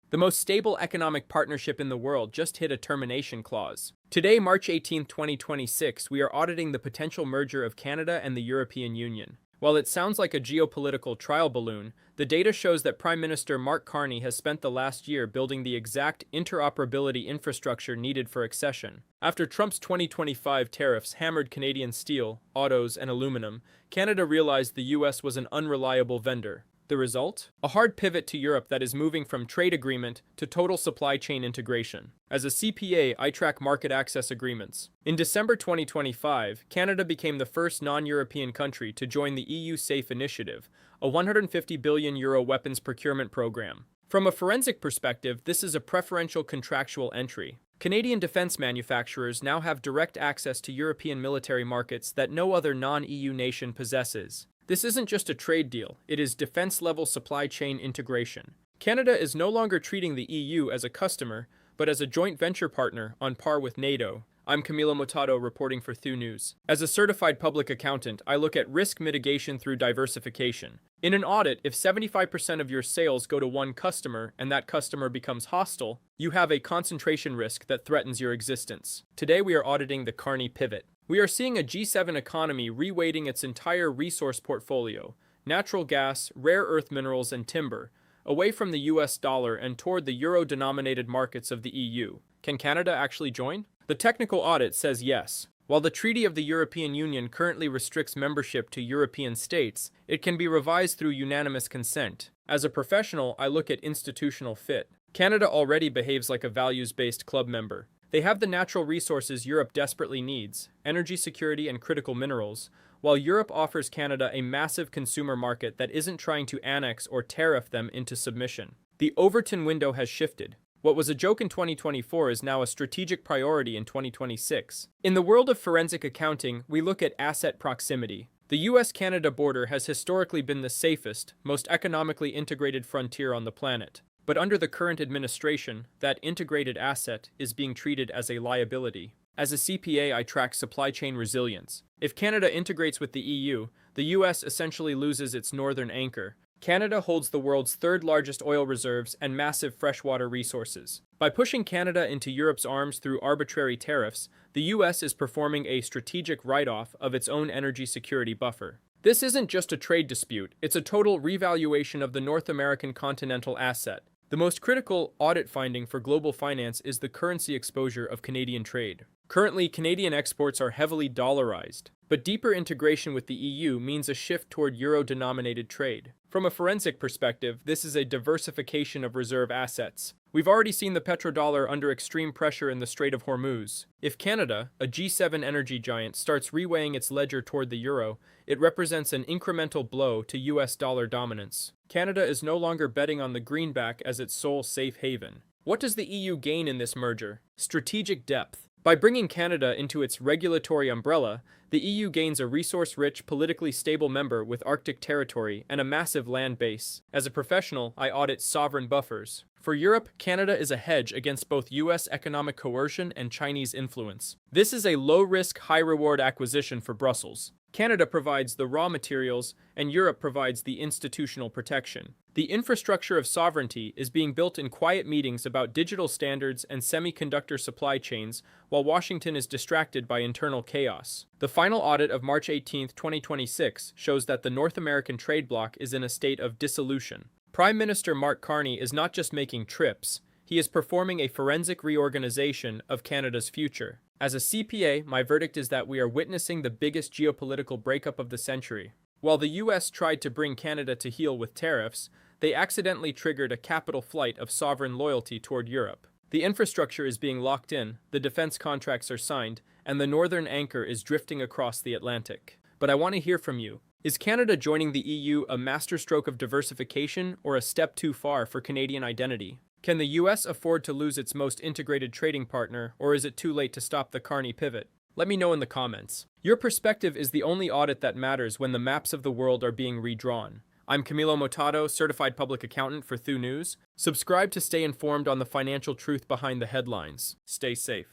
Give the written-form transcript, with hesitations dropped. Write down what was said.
The most stable economic partnership in the world just hit a termination clause. Today, March 18, 2026, we are auditing the potential merger of Canada and the European Union. While it sounds like a geopolitical trial balloon, the data shows that Prime Minister Mark Carney has spent the last year building the exact interoperability infrastructure needed for accession. After Trump's 2025 tariffs hammered Canadian steel, autos, and aluminum, Canada realized the US was an unreliable vendor. The result? A hard pivot to Europe that is moving from trade agreement to total supply chain integration. As a CPA, I track market access agreements. In December 2025, Canada became the first non-European country to join the EU SAFE initiative, a €150 billion weapons procurement program. From a forensic perspective, this is a preferential contractual entry. Canadian defense manufacturers now have direct access to European military markets that no other non-EU nation possesses. This isn't just a trade deal, it is defense-level supply chain integration. Canada is no longer treating the EU as a customer, but as a joint venture partner on par with NATO. I'm Camilo Motato reporting for Thu News. As a certified public accountant, I look at risk mitigation through diversification. In an audit, if 75% of your sales go to one customer and that customer becomes hostile, you have a concentration risk that threatens your existence. Today we are auditing the Carney pivot. We are seeing a G7 economy reweighting its entire resource portfolio, natural gas, rare earth minerals, and timber, away from the US dollar and toward the euro-denominated markets of the EU. Can Canada actually join? The technical audit says yes. While the Treaty of the European Union currently restricts membership to European states, it can be revised through unanimous consent. As a professional, I look at institutional fit. Canada already behaves like a values-based club member. They have the natural resources Europe desperately needs, energy security and critical minerals, while Europe offers Canada a massive consumer market that isn't trying to annex or tariff them into submission. The Overton window has shifted. What was a joke in 2024 is now a strategic priority in 2026. In the world of forensic accounting, we look at asset proximity. The US-Canada border has historically been the safest, most economically integrated frontier on the planet. But under the current administration, that integrated asset is being treated as a liability. As a CPA, I track supply chain resilience. If Canada integrates with the EU, the US essentially loses its northern anchor. Canada holds the world's third largest oil reserves and massive freshwater resources. By pushing Canada into Europe's arms through arbitrary tariffs, the US is performing a strategic write-off of its own energy security buffer. This isn't just a trade dispute, it's a total revaluation of the North American continental asset. The most critical audit finding for global finance is the currency exposure of Canadian trade. Currently, Canadian exports are heavily dollarized, but deeper integration with the EU means a shift toward euro-denominated trade. From a forensic perspective, this is a diversification of reserve assets. We've already seen the petrodollar under extreme pressure in the Strait of Hormuz. If Canada, a G7 energy giant, starts reweighing its ledger toward the euro, it represents an incremental blow to US dollar dominance. Canada is no longer betting on the greenback as its sole safe haven. What does the EU gain in this merger? Strategic depth. By bringing Canada into its regulatory umbrella, the EU gains a resource-rich, politically stable member with Arctic territory and a massive land base. As a professional, I audit sovereign buffers. For Europe, Canada is a hedge against both US economic coercion and Chinese influence. This is a low-risk, high-reward acquisition for Brussels. Canada provides the raw materials, and Europe provides the institutional protection. The infrastructure of sovereignty is being built in quiet meetings about digital standards and semiconductor supply chains, while Washington is distracted by internal chaos. The final audit of March 18, 2026, shows that the North American trade bloc is in a state of dissolution. Prime Minister Mark Carney is not just making trips, he is performing a forensic reorganization of Canada's future. As a CPA, my verdict is that we are witnessing the biggest geopolitical breakup of the century. While the US tried to bring Canada to heel with tariffs, they accidentally triggered a capital flight of sovereign loyalty toward Europe. The infrastructure is being locked in, the defense contracts are signed, and the northern anchor is drifting across the Atlantic. But I want to hear from you. Is Canada joining the EU a masterstroke of diversification or a step too far for Canadian identity? Can the US afford to lose its most integrated trading partner, or is it too late to stop the Carney pivot? Let me know in the comments. Your perspective is the only audit that matters when the maps of the world are being redrawn. I'm Camilo Motato, certified public accountant for Thu News. Subscribe to stay informed on the financial truth behind the headlines. Stay safe.